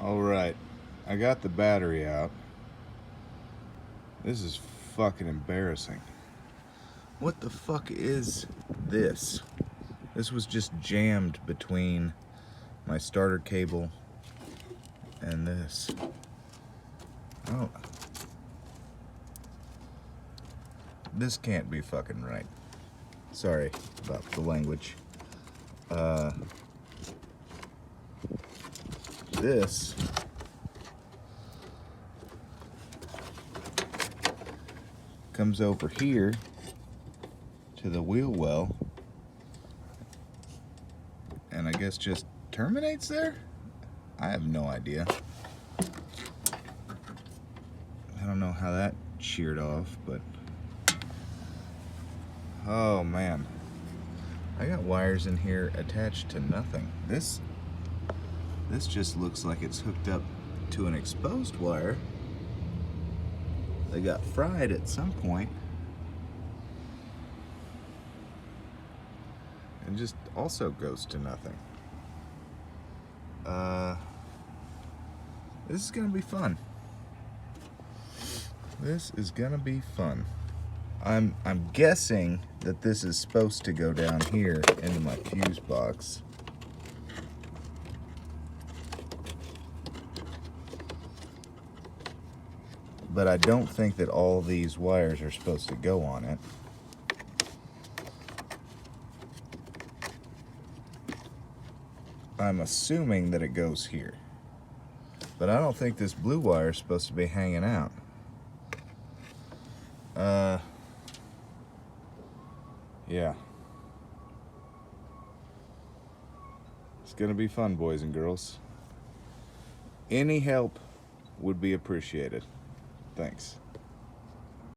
Alright, I got the battery out. This is fucking embarrassing. What the fuck is this? This was just jammed between my starter cable and this. Oh. This can't be fucking right. Sorry about the language. This comes over here to the wheel well and I guess just terminates there? I have no idea. I don't know how that sheared off, but oh man. I got wires in here attached to nothing. This just looks like it's hooked up to an exposed wire. They got fried at some point. And just also goes to nothing. This is gonna be fun. This is gonna be fun. I'm guessing that this is supposed to go down here into my fuse box. But I don't think that all these wires are supposed to go on it. I'm assuming that it goes here. But I don't think this blue wire is supposed to be hanging out. Yeah. It's gonna be fun, boys and girls. Any help would be appreciated. Thanks.